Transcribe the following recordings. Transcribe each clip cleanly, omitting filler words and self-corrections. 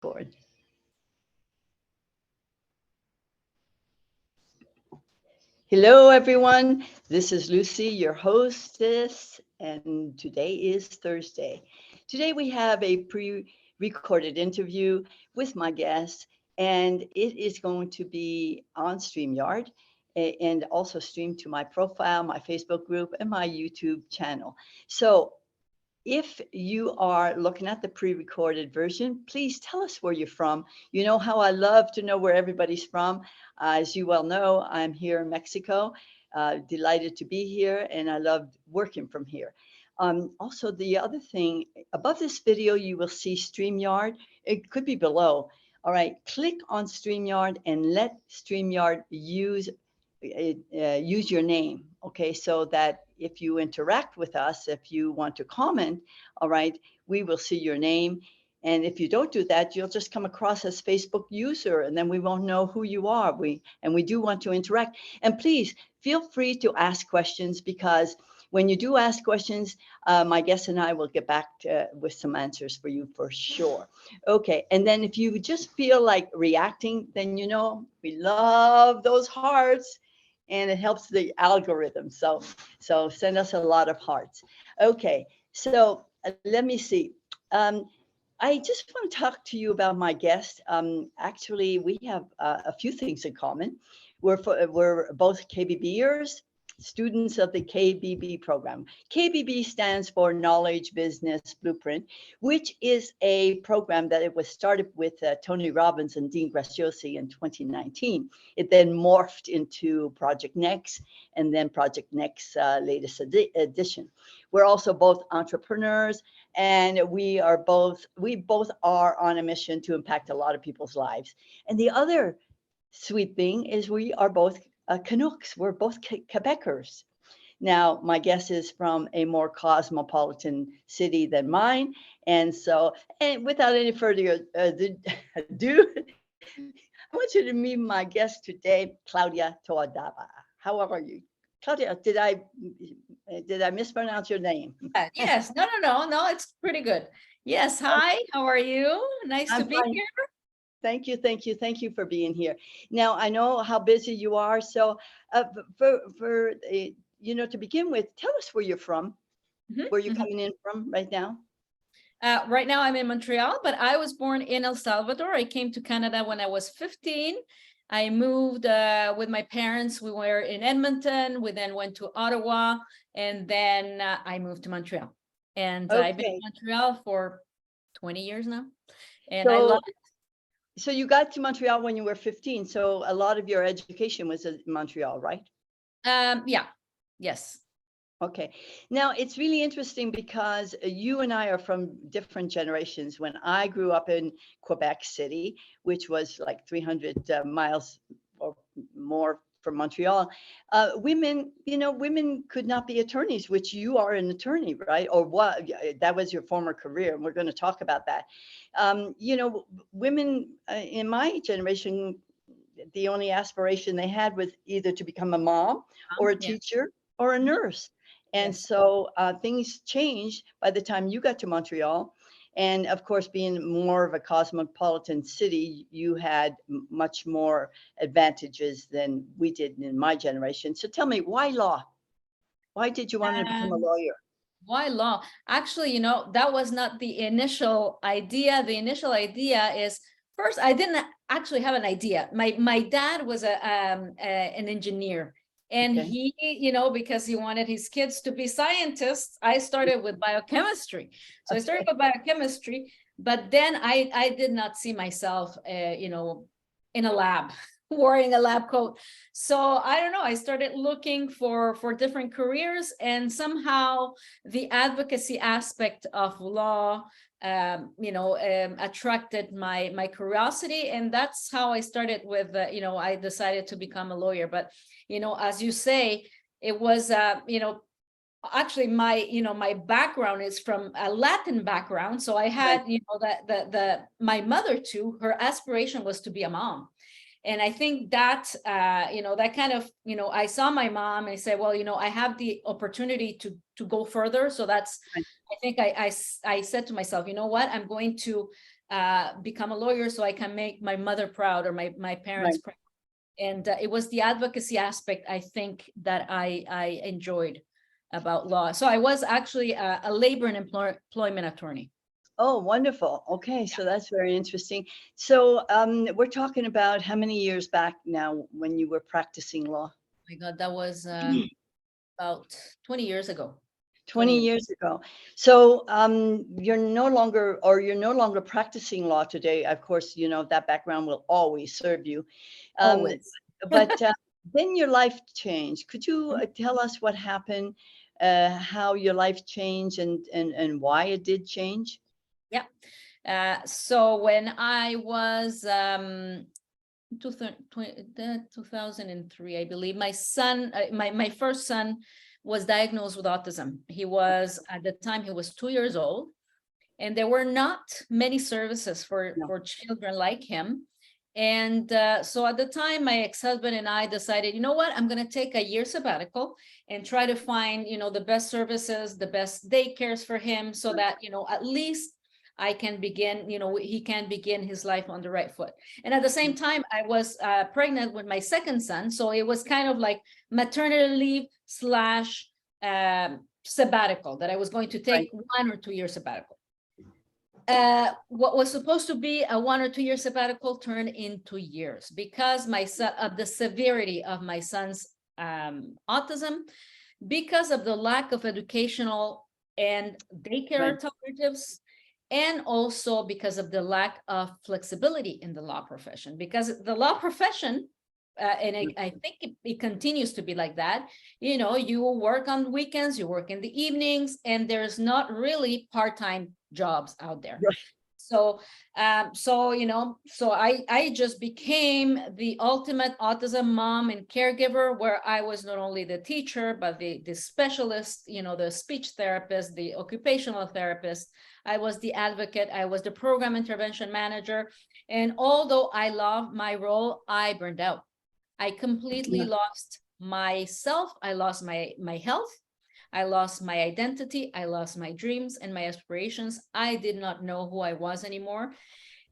Record. Hello, everyone. This is Lucy, your hostess, and today is Thursday. Today we have a pre-recorded interview with my guest, and it is going to be on StreamYard and also streamed to my profile, my Facebook group, and my YouTube channel. So if you are looking at the pre-recorded version, please tell us where you're from. You know how I love to know where everybody's from. As you well know, I'm here in Mexico, delighted to be here, and I love working from here. Also, the other thing, above this video, you will see StreamYard. It could be below. All right, click on StreamYard and let StreamYard use your name, okay, so that if you interact with us, if you want to comment, all right, we will see your name. And if you don't do that, you'll just come across as Facebook user, and then we won't know who you are. We do want to interact. And please feel free to ask questions, because when you do ask questions, my guest and I will get back with some answers for you for sure. Okay, and then if you just feel like reacting, then you know we love those hearts, and it helps the algorithm. So send us a lot of hearts. Okay, so let me see. I just want to talk to you about my guest. Actually, we have a few things in common. We're both KBBers, students of the KBB program. KBB stands for Knowledge Business Blueprint, which is a program that it was started with Tony Robbins and Dean Graziosi in 2019. It then morphed into Project Next, and then Project Next latest edition. We're also both entrepreneurs, and we both are on a mission to impact a lot of people's lives. And the other sweet thing is we are both Canucks. We're both Quebecers. Now, my guest is from a more cosmopolitan city than mine. And so, and without any further ado, I want you to meet my guest today, Claudia Toadaba. How are you? Claudia, did I mispronounce your name? Yes. No. It's pretty good. Yes. Hi. How are you? Nice to be here. Thank you for being here. Now, I know how busy you are, so for to begin with, tell us where you're from, where you're coming in from right now. Right now, I'm in Montreal, but I was born in El Salvador. I came to Canada when I was 15. I moved with my parents. We were in Edmonton. We then went to Ottawa, and then I moved to Montreal. And Okay. I've been in Montreal for 20 years now, and So, I love it. So you got to Montreal when you were 15. So a lot of your education was in Montreal, right? Yeah. Yes. Okay. Now, it's really interesting because you and I are from different generations. When I grew up in Quebec City, which was like 300 miles or more from Montreal, women could not be attorneys, which you are an attorney, right? Or what? That was your former career, and we're going to talk about that. Women in my generation, the only aspiration they had was either to become a mom or a teacher or a nurse. And so things changed by the time you got to Montreal. And of course, being more of a cosmopolitan city, you had much more advantages than we did in my generation. So tell me, why law? Why did you want to become a lawyer? Why law? Actually, that was not the initial idea. The initial idea is, first, I didn't actually have an idea. My dad was an engineer. And he, because he wanted his kids to be scientists, I started with biochemistry. So I started with biochemistry, but then I did not see myself, in a lab, wearing a lab coat. So I don't know, I started looking for different careers, and somehow the advocacy aspect of law attracted my curiosity, and that's how I started with I decided to become a lawyer. But as you say, it was actually my background is from a Latin background, so I had my mother too, her aspiration was to be a mom. And I think that, that kind of, I saw my mom and I said, well, I have the opportunity to go further. So that's, I think I said to myself, you know what, I'm going to become a lawyer so I can make my mother proud, or my parents Right. proud. And it was the advocacy aspect, I think, that I enjoyed about law. So I was actually a labor and employment attorney. Oh, wonderful. Okay, so that's very interesting. So we're talking about how many years back now when you were practicing law? Oh my God, that was about 20 years ago. 20 years ago. So you're no longer practicing law today. Of course, you know, that background will always serve you. Um, Always. but then your life changed. Could you tell us what happened, how your life changed and why it did change? Yeah. So when I was 2003, I believe, my son, my first son was diagnosed with autism. He was, at the time, he was 2 years old, and there were not many services No. for children like him. And so at the time, my ex-husband and I decided, you know what, I'm going to take a year sabbatical and try to find, the best services, the best daycares for him, so that, at least I can begin, he can begin his life on the right foot. And at the same time, I was pregnant with my second son. So it was kind of like maternity leave slash sabbatical, that I was going to take Right. 1 or 2 years sabbatical. What was supposed to be a 1 or 2 year sabbatical turned into years, because my son, of the severity of my son's autism, because of the lack of educational and daycare Right. alternatives, and also because of the lack of flexibility in the law profession. Because the law profession, and I think it continues to be like that, you work on weekends, you work in the evenings, and there's not really part-time jobs out there. Right. So, so I just became the ultimate autism mom and caregiver, where I was not only the teacher, but the specialist, the speech therapist, the occupational therapist. I was the advocate. I was the program intervention manager. And although I love my role, I burned out. I completely lost myself. I lost my health. I lost my identity. I lost my dreams and my aspirations. I did not know who I was anymore.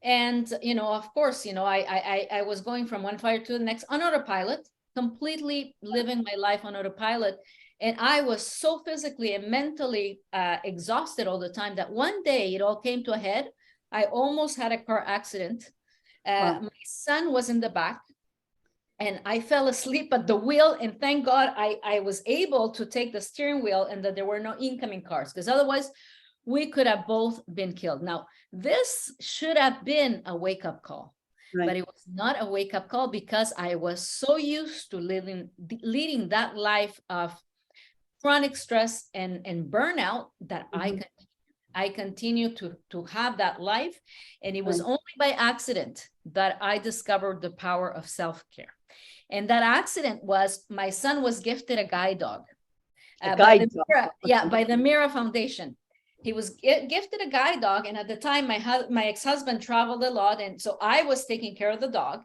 And, of course, I was going from one fire to the next on autopilot, completely living my life on autopilot. And I was so physically and mentally exhausted all the time that one day it all came to a head. I almost had a car accident. Wow. My son was in the back, and I fell asleep at the wheel. And thank God I was able to take the steering wheel, and that there were no incoming cars, because otherwise we could have both been killed. Now, this should have been a wake-up call, Right. but it was not a wake-up call, because I was so used to leading that life of chronic stress and burnout that I continue to have that life. And it was Right. only by accident that I discovered the power of self-care. And that accident was, my son was gifted a guide dog A by guide dog. by the Mira Foundation. He was gifted a guide dog. And at the time, my ex-husband traveled a lot. And so I was taking care of the dog.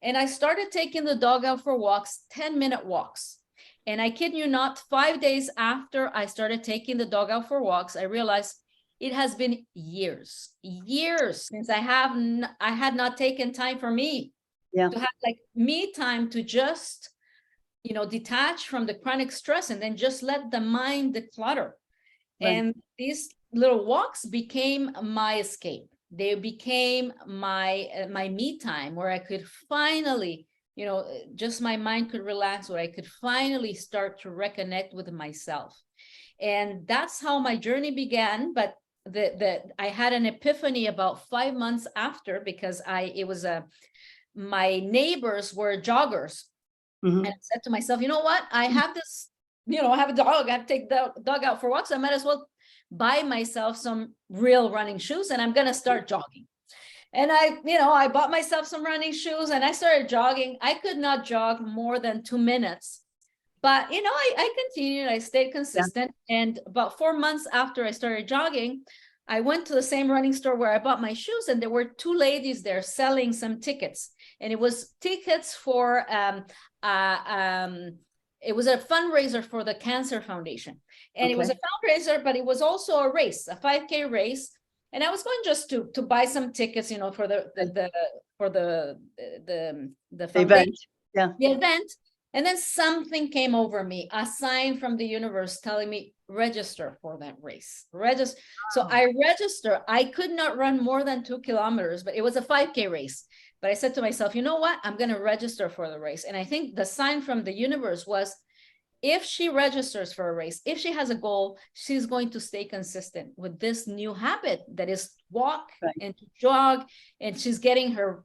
And I started taking the dog out for walks, 10-minute walks. And I kid you not, 5 days after I started taking the dog out for walks, I realized it has been years since I had not taken time for me, Yeah. to have like me time to just, detach from the chronic stress, and then just let the mind declutter. Right. And these little walks became my escape. They became my me time, where I could finally, just my mind could relax, where I could finally start to reconnect with myself. And that's how my journey began. But I had an epiphany about 5 months after, because my neighbors were joggers. And I said to myself, you know what? I have this, I have a dog. I have to take the dog out for walks. I might as well buy myself some real running shoes, and I'm going to start jogging. And I bought myself some running shoes, and I started jogging. I could not jog more than 2 minutes. But, I continued. I stayed consistent. Yeah. And about 4 months after I started jogging, I went to the same running store where I bought my shoes, and there were 2 ladies there selling some tickets. And it was tickets for, it was a fundraiser for the Cancer Foundation. And it was a fundraiser, but it was also a race, a 5K race. And I was going just to buy some tickets, you know, for the foundation, Event. Yeah. the event. And then something came over me, a sign from the universe telling me, register for that race. Register. So I registered. I could not run more than 2 kilometers, but it was a 5K race. But I said to myself, you know what? I'm going to register for the race. And I think the sign from the universe was, if she registers for a race, if she has a goal, she's going to stay consistent with this new habit that is walk and to jog, and she's getting her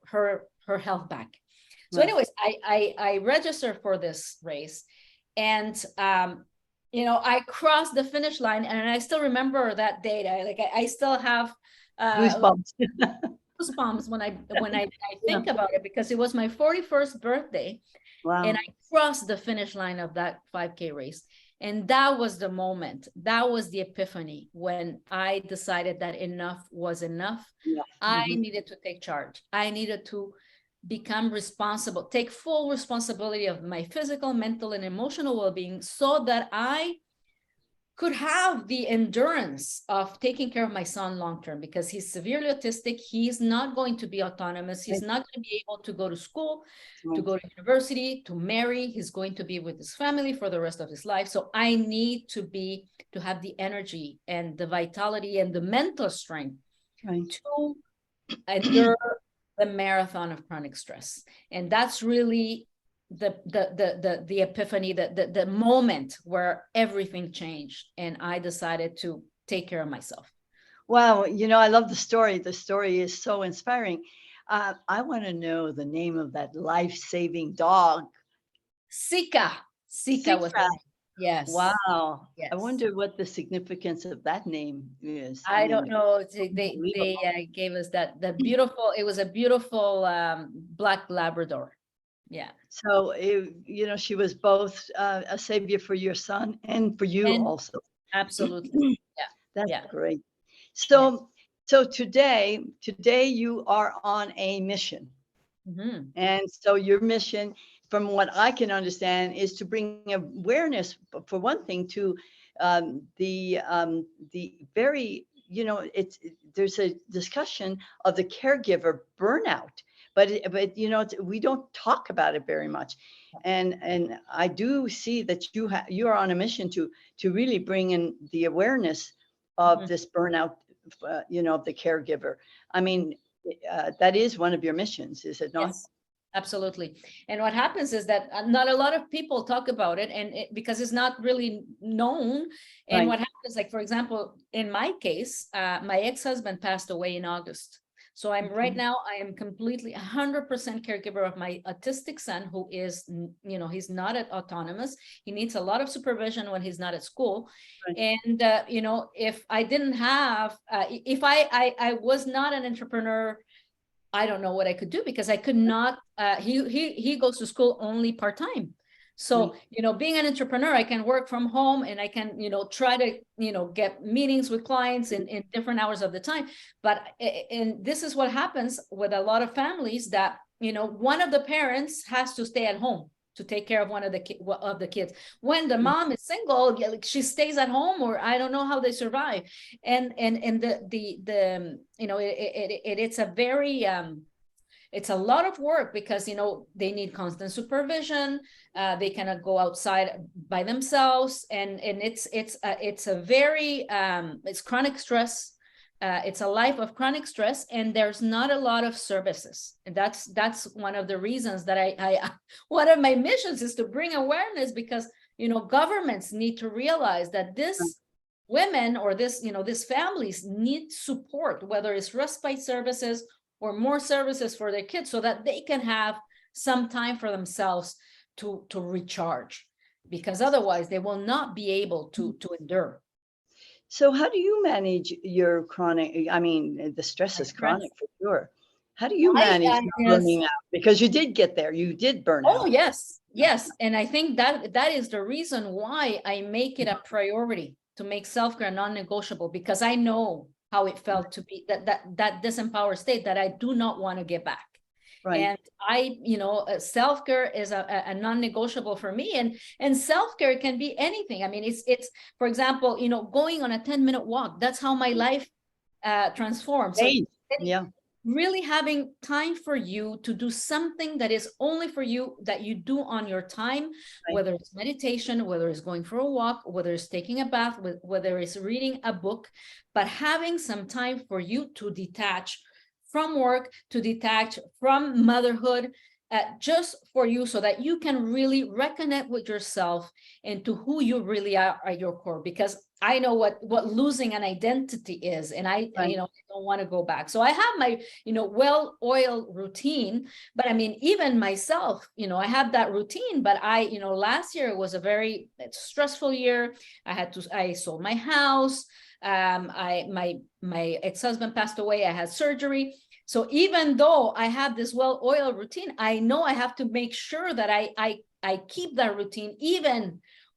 health back. So anyways, I registered for this race, and you know, I crossed the finish line, and I still remember that date. I still have Goosebumps. goosebumps when I think about it, because it was my 41st birthday. Wow. And I crossed the finish line of that 5K race. And that was the moment. That was the epiphany when I decided that enough was enough. Yeah. I needed to take charge. I needed to become responsible, take full responsibility of my physical, mental, and emotional well-being, so that I could have the endurance of taking care of my son long-term, because he's severely autistic. He's not going to be autonomous. He's not going to be able to go to school, to go to university, to marry. He's going to be with his family for the rest of his life. So I need to have the energy and the vitality and the mental strength to endure the marathon of chronic stress. And that's really the epiphany, the moment where everything changed, and I decided to take care of myself. Wow, you know, I love the story. The story is so inspiring. I want to know the name of that life-saving dog. Sika was her name. Yes. Wow. Yes. I wonder what the significance of that name is. I don't know. They gave us that beautiful. It was a beautiful black Labrador. Yeah. So, you know, she was both a savior for your son and for you also. Absolutely. Yeah. That's great. So, so today you are on a mission. And so your mission, from what I can understand, is to bring awareness, for one thing, to the very, you know, there's a discussion of the caregiver burnout. But you know, we don't talk about it very much, and I do see that you are on a mission to really bring in the awareness of this burnout, you know, of the caregiver. I mean, that is one of your missions, is it not? Yes, absolutely. And what happens is that not a lot of people talk about it, and because it's not really known. And what happens, like for example, in my case, my ex-husband passed away in August. So I'm right now, I am completely 100% caregiver of my autistic son, who is, you know, he's not autonomous. He needs a lot of supervision when he's not at school. And, you know, if I didn't have, if I was not an entrepreneur, I don't know what I could do, because I could not, he goes to school only part-time. So, you know, being an entrepreneur, I can work from home, and I can, you know, try to, you know, get meetings with clients in different hours of the time. But, and this is what happens with a lot of families, that, you know, one of the parents has to stay at home to take care of one of the kids. When the mom is single, like, she stays at home, or I don't know how they survive. And the you know, it's a very, it's a lot of work, because, you know, they need constant supervision. They cannot go outside by themselves. And it's a very, it's chronic stress. It's a life of chronic stress, and there's not a lot of services. And that's one of the reasons that I one of my missions is to bring awareness, because, you know, governments need to realize that this women, or this, you know, these families need support, whether it's respite services or more services for their kids, so that they can have some time for themselves to recharge, because otherwise they will not be able to endure. So how do you manage your chronic, I mean, the stress is chronic for sure. How do you manage burning out? Because you did get there, you did burn out. Oh, yes, yes. And I think that is the reason why I make it a priority to make self-care non-negotiable, because I know how it felt to be that disempowered state that I do not want to get back. And I, you know, self-care is a non-negotiable for me, and self-care can be anything. I mean, it's for example, you know, going on a 10-minute walk. That's how my life transform. So Change. Yeah. really having time for you to do something that is only for you, that you do on your time, Right. whether it's meditation, whether it's going for a walk, whether it's taking a bath, whether it's reading a book, but having some time for you to detach from work, to detach from motherhood, just for you, so that you can really reconnect with yourself and to who you really are at your core. Because I know what losing an identity is, and I Right. I don't want to go back. So I have my well-oiled routine, but I mean, even myself, I have that routine. But last year was a very stressful year. I sold my house. My ex-husband passed away. I had surgery. So even though I have this well-oiled routine, I know I have to make sure that I keep that routine even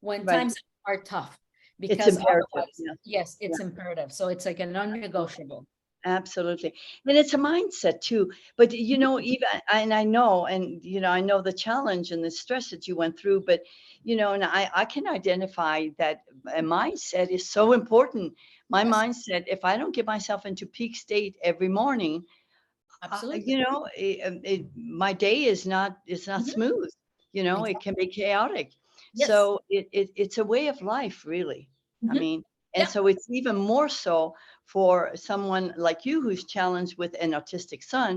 when Right. times are tough, It's because imperative. otherwise, Yeah. yes, it's imperative. So it's like a non-negotiable. Absolutely. And it's a mindset too. But even, and I know, and I know the challenge and the stress that you went through, but and I can identify that a mindset is so important. My Yes, mindset, if I don't get myself into peak state every morning, absolutely. my day is not, it's not Mhm. smooth. It Exactly. can be chaotic. Yes. So it's a way of life, really. I Mhm. mean, and Yeah. so it's even more so for someone like you who's challenged with an autistic son,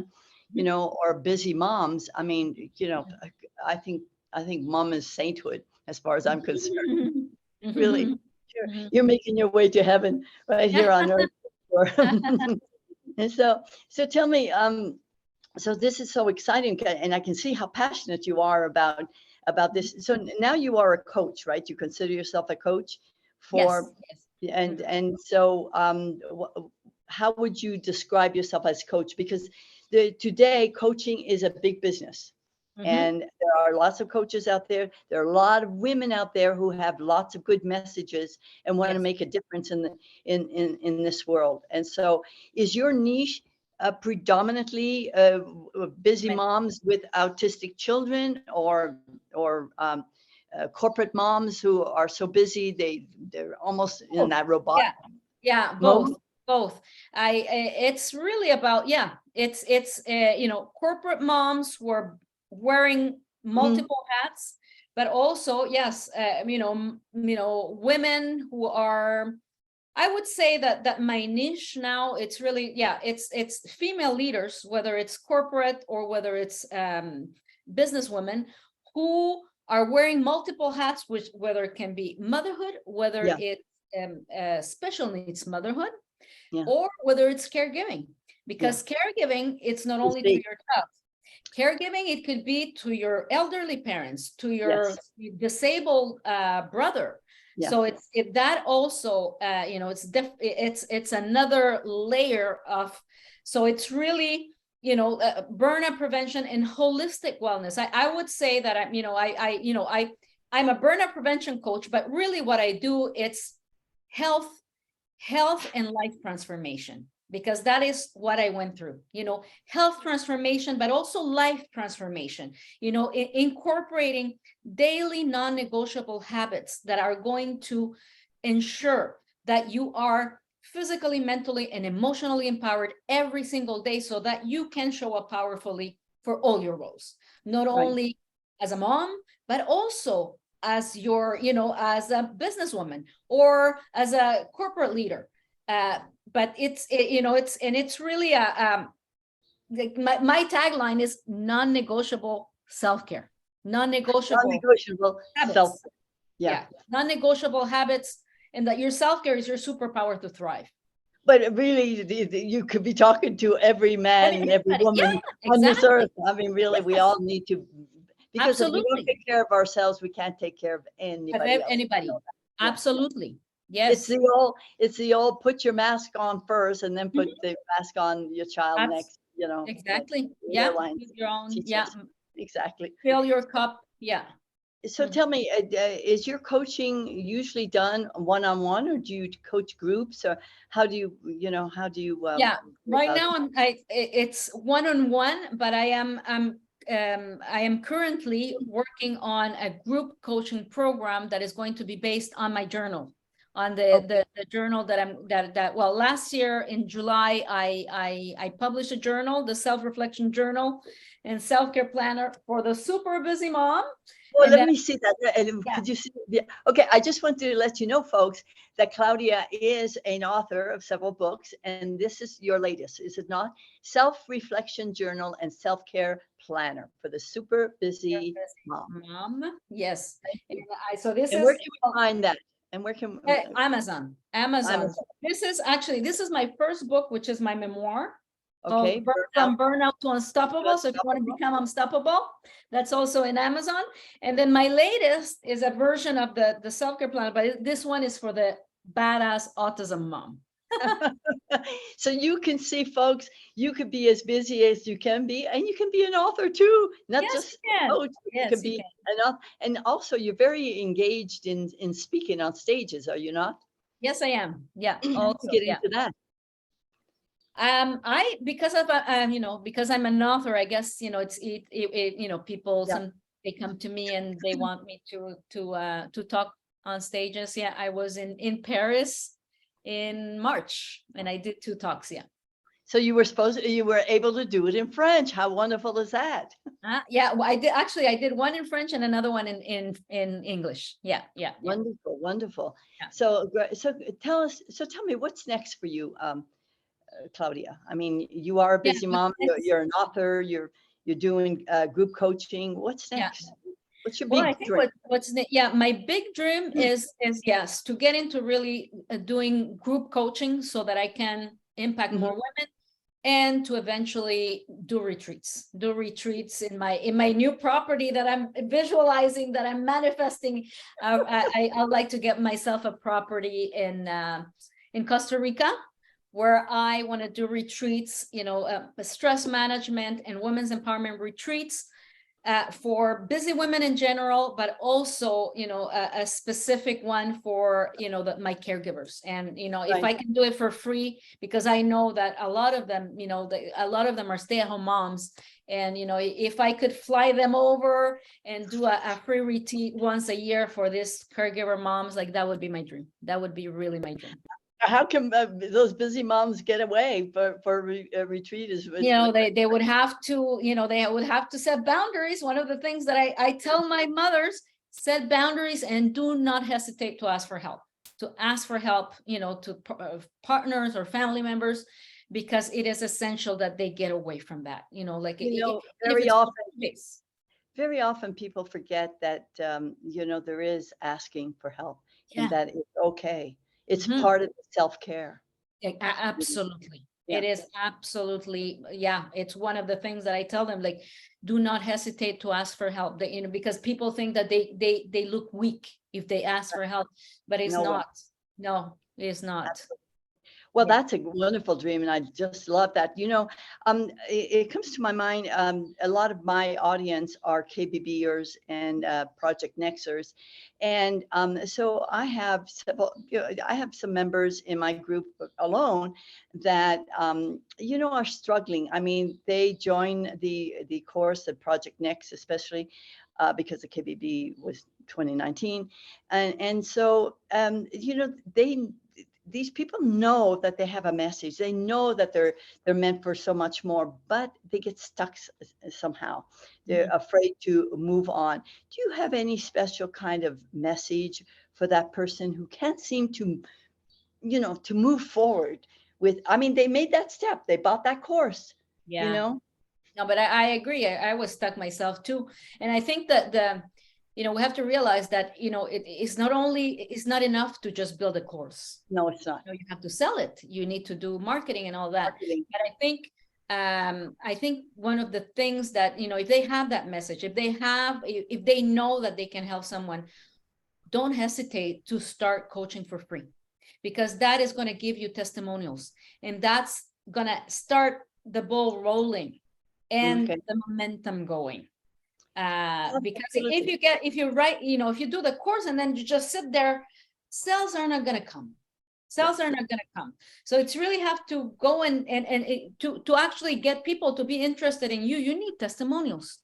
Mhm. or busy moms. I mean, Mhm. I think mom is sainthood as far as I'm concerned. Mhm. Really, Mhm. you're making your way to heaven right here on earth. And so tell me, so this is so exciting, and I can see how passionate you are about this. So now you are a coach, right? You consider yourself a coach Yes. for, Yes. and so how would you describe yourself as coach? Because today coaching is a big business, Mhm. and there are lots of coaches out there. There are a lot of women out there who have lots of good messages and want to Yes. make a difference in the in this world. And so, is your niche predominantly busy Right. moms with autistic children, or corporate moms who are so busy they're almost in Both. that robot Yeah. Yeah. mode? Both. It's really about, yeah. It's corporate moms who are wearing Mhm. multiple hats, but also, yes, women who are. I would say that my niche now, it's really, yeah, it's female leaders, whether it's corporate or whether it's business women, who are wearing multiple hats, which whether it can be motherhood, whether Yeah, it's special needs motherhood, yeah, or whether it's caregiving. yeah. Because caregiving, it's not It's only to big. your child. Caregiving, it could be to your elderly parents, to your Yes, disabled brother. yeah, So that also, it's another layer of. So it's really, burnout prevention and holistic wellness. I would say that I'm a burnout prevention coach, but really what I do, it's health and life transformation, because that is what I went through, health transformation, but also life transformation, incorporating daily non-negotiable habits that are going to ensure that you are physically, mentally, and emotionally empowered every single day, so that you can show up powerfully for all your roles, not right. only as a mom, but also as as a businesswoman or as a corporate leader. But it's really my tagline is non-negotiable self-care, non-negotiable Non-negotiable self. habits. Yeah. Yeah, non-negotiable habits, and that your self-care is your superpower to thrive. But really, you could be talking to every man and every Anybody, yeah, woman on this exactly. earth. I mean, really, we Yes, all need to, because if we don't absolutely. take care of ourselves, we can't take care of anybody else. You know Anybody, that. Yeah. absolutely. It's Yes. the old put your mask on first and then put Mhm. the mask on your child next, like Exactly. the Yeah, airlines your own, teach yeah. us. Exactly. Fill your cup. Yeah. So Mhm. tell me, is your coaching usually done one-on-one, or do you coach groups, or how do you Yeah, go right about now it's one-on-one, but I am currently working on a group coaching program that is going to be based on my journal, on the journal that well, last year in July, I published a journal, the Self-Reflection Journal and Self-Care Planner for the Super Busy Mom. Well, And let then, me see that. yeah. Could you see? Yeah. Okay, I just wanted to let you know, folks, that Claudia is an author of several books, and this is your latest, is it not? Self-Reflection Journal and Self-Care Planner for the Super Busy Mom. Yes. And so this And is where can we find that? And where can Amazon. This is my first book, which is my memoir. Okay. From Burnout to Unstoppable. So if you want to become unstoppable, that's also in Amazon. And then my latest is a version of the self-care plan, but this one is for the badass autism mom. So you can see, folks, you could be as busy as you can be, and you can be an author too, not just a coach. You can be an author, and also you're very engaged in speaking on stages, are you not? Yes, I am. Yeah. Also, get into that. Because of because I'm an author, I guess it's people they come to me and they want me to talk on stages. Yeah, I was in Paris in March and I did 2 talks. Yeah. So you were able to do it in French. How wonderful is that? Yeah, well, I did one in French and another one in English. Yeah. Wonderful. Yeah. So tell me what's next for you, Claudia. I mean, you are a busy mom. You're an author. You're doing group coaching. What's next? What's your big dream? My big dream is yes, to get into really doing group coaching so that I can impact more women, and to eventually do retreats in my new property that I'm visualizing, that I'm manifesting. I'd like to get myself a property in Costa Rica, where I want to do retreats, stress management and women's empowerment retreats for busy women in general, but also, a specific one for, my caregivers. And, if I can do it for free, because I know that a lot of them, a lot of them are stay-at-home moms. And, if I could fly them over and do a free retreat once a year for this caregiver moms, like that would be my dream. That would be really my dream. How can those busy moms get away for a retreat? They would have to, they would have to set boundaries. One of the things that I tell my mothers, set boundaries and do not hesitate to ask for help. To partners or family members, because it is essential that they get away from that. Very often people forget that there is asking for help, and that it's okay. It's part of the self-care. Absolutely. Yeah. It is absolutely. Yeah. It's one of the things that I tell them, like, do not hesitate to ask for help. Because people think that they look weak if they ask for help, but it's not. No, it's not. Absolutely. Well, that's a wonderful dream, and I just love that. It comes to my mind, a lot of my audience are KBBers and Project Nexers, and so I have some members in my group alone that are struggling. I mean, they join the course at Project Next, especially because the KBB was 2019, and so these people know that they have a message. They know that they're meant for so much more, but they get stuck somehow. They're afraid to move on. Do you have any special kind of message for that person who can't seem to, to move forward with? I mean, they made that step. They bought that course. No, but I agree. I was stuck myself too, and I think that we have to realize that, it's not enough to just build a course. No, it's not. You have to sell it. You need to do marketing and all that. But I think one of the things that, if they have that message, if they know that they can help someone, don't hesitate to start coaching for free, because that is going to give you testimonials, and that's going to start the ball rolling and the momentum going. Because if you do the course and then you just sit there, sales are not going to come. So it's really have to go and to actually get people to be interested in you. You need testimonials.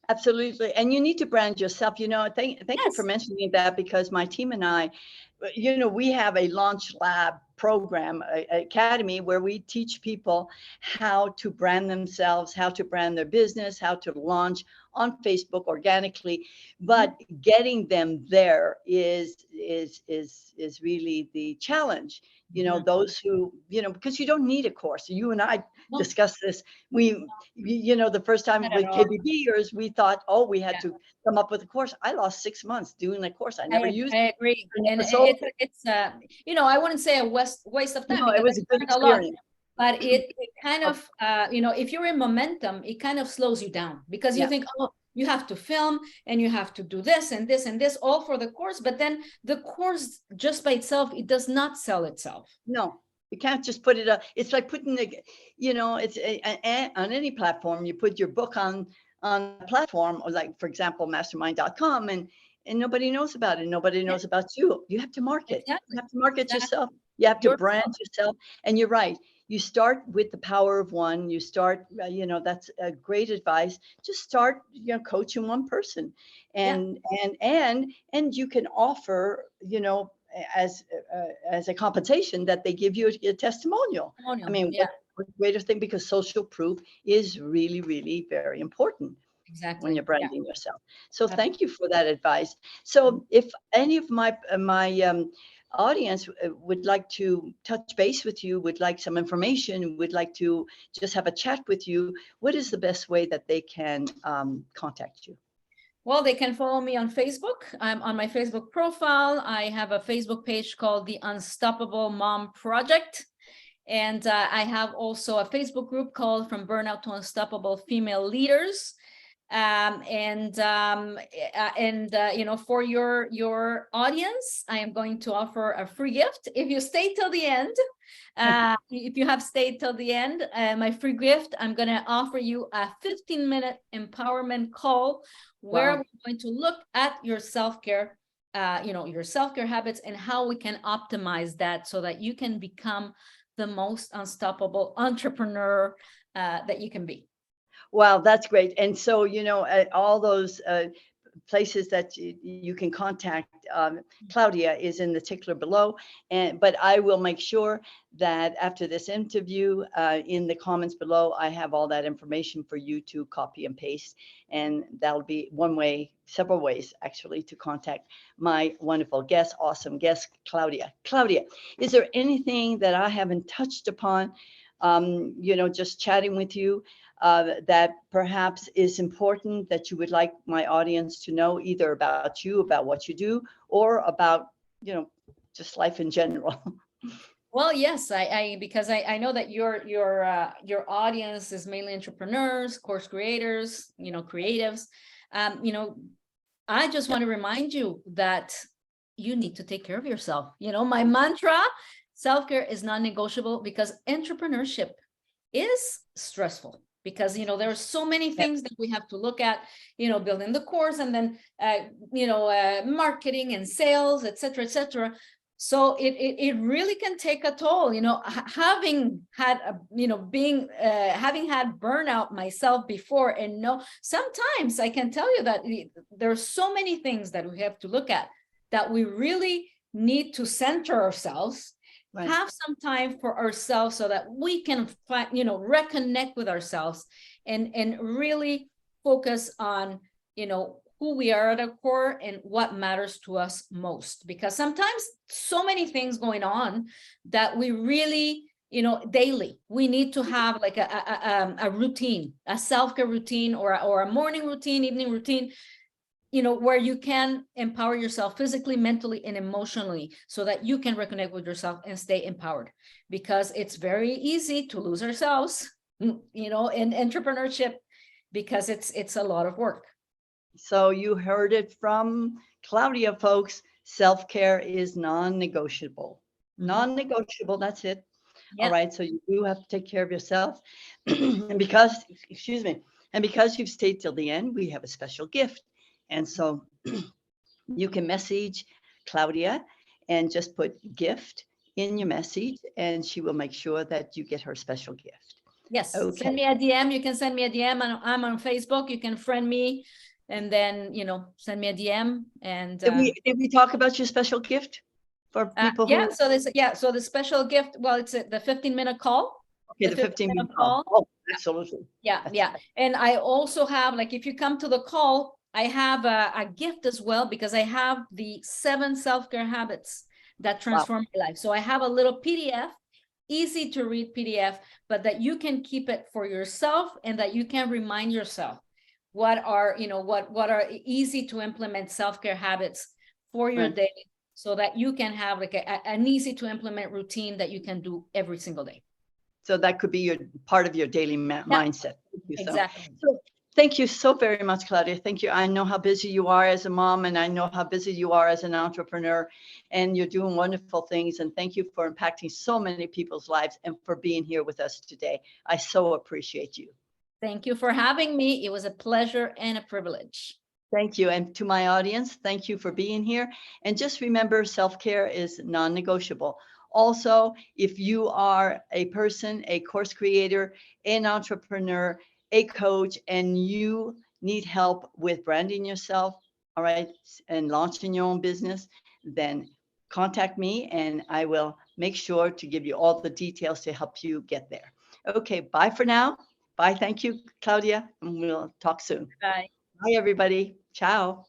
Absolutely. And you need to brand yourself. Thank you for mentioning that, because my team and I, you know, we have a launch lab program, academy, where we teach people how to brand themselves, how to brand their business, how to launch on Facebook organically. But getting them there is really the challenge. You know, those who, you know, because you don't need a course. You and I No, discussed this. You know, the first time not at with all. KBBers, we thought, oh, we had Yeah. to come up with a course. I lost 6 months doing a course. I never used I it. agree. I And never sold it. it's you know, I wouldn't say a waste of time No, it because was a I good learned a lot, experience. but it kind Oh, of, you know, if you're in momentum, it kind of slows you down because you yeah. think, oh, you have to film and you have to do this and this and this all for the course. But then the course just by itself, it does not sell itself. No, you can't just put it up. It's like putting the, you know, it's on any platform. You put your book on a platform, or like, for example, mastermind.com, and nobody knows about it. Nobody Yeah, knows about you. You have to market. You exactly. have to market Exactly. yourself. You have to brand Yourself. yourself. And you're right. You start with the power of one. You start, you know, that's a great advice. Just start, you know, coaching one person, Yeah. and you can offer, you know, as a compensation that they give you a testimonial. I Testimonial. mean, Yeah, what greater thing, because social proof is really, really very important when you're exactly. Yeah. branding yourself. So thank you for that advice. So if any of my audience would like to touch base with you, would like some information, would like to just have a chat with you, what is the best way that they can contact you? Well, they can follow me on Facebook. I'm on my Facebook profile. I have a Facebook page called the Unstoppable Mom Project. And I have also a Facebook group called From Burnout to Unstoppable Female Leaders. You know, for your audience, I am going to offer a free gift if you stay till the end. If you have stayed till the end, my free gift, I'm going to offer you a 15-minute empowerment call where we're going to look at your self-care, you know, your self-care habits and how we can optimize that so that you can become the most unstoppable entrepreneur that you can be. Wow, that's great. And so, you know, all those places that you can contact Claudia is in the tickler below. But I will make sure that after this interview, in the comments below, I have all that information for you to copy and paste. And that'll be one way, several ways actually, to contact my wonderful guest, awesome guest, Claudia. Claudia, is there anything that I haven't touched upon, you know, just chatting with you, that perhaps is important that you would like my audience to know, either about you, about what you do, or about, you know, just life in general? Well, yes, because I know that your audience is mainly entrepreneurs, course creators, you know, creatives. You know, I just want to remind you that you need to take care of yourself. You know, my mantra, self-care is non-negotiable, because entrepreneurship is stressful, because, you know, there are so many things that we have to look at, you know, building the course and then, you know, marketing and sales, et cetera, et cetera. So it really can take a toll, you know, having had, you know, having had burnout myself before, and no, sometimes I can tell you that there are so many things that we have to look at, that we really need to center ourselves, have some time for ourselves so that we can find, you know, reconnect with ourselves and really focus on, you know, who we are at our core and what matters to us most. Because sometimes so many things going on that we really, you know, daily, we need to have like a routine, a self-care routine, or a morning routine, evening routine, you know, where you can empower yourself physically, mentally, and emotionally, so that you can reconnect with yourself and stay empowered. Because it's very easy to lose ourselves, you know, in entrepreneurship, because it's a lot of work. So you heard it from Claudia, folks. Self-care is non-negotiable. Non-negotiable, that's it. All right, so you do have to take care of yourself. And because, excuse me, and because you've stayed till the end, we have a special gift. And so you can message Claudia and just put gift in your message, and she will make sure that you get her special gift. Yes. Okay. Send me a DM. You can send me a DM. I'm on Facebook. You can friend me, and then, you know, send me a DM. And did we talk about your special gift? for people who? So the special gift, well, it's the 15-minute call. Okay, the 15-minute call. Oh, absolutely. Yeah. And I also have, like, if you come to the call, I have a gift as well, because I have the 7 self-care habits that transform my life. So I have a little PDF, easy to read PDF, but that you can keep it for yourself, and that you can remind yourself what are easy to implement self-care habits for your day, so that you can have like an easy to implement routine that you can do every single day. So that could be your part of your daily mindset. Thank you exactly. So thank you so very much, Claudia. Thank you. I know how busy you are as a mom, and I know how busy you are as an entrepreneur, and you're doing wonderful things. And thank you for impacting so many people's lives and for being here with us today. I so appreciate you. Thank you for having me. It was a pleasure and a privilege. Thank you. And to my audience, thank you for being here. And just remember, self-care is non-negotiable. Also, if you are a person, a course creator, an entrepreneur, a coach, and you need help with branding yourself, all right, and launching your own business, then contact me and I will make sure to give you all the details to help you get there. Okay, bye for now. Bye. Thank you, Claudia, and we'll talk soon. Bye. Bye, everybody. Ciao.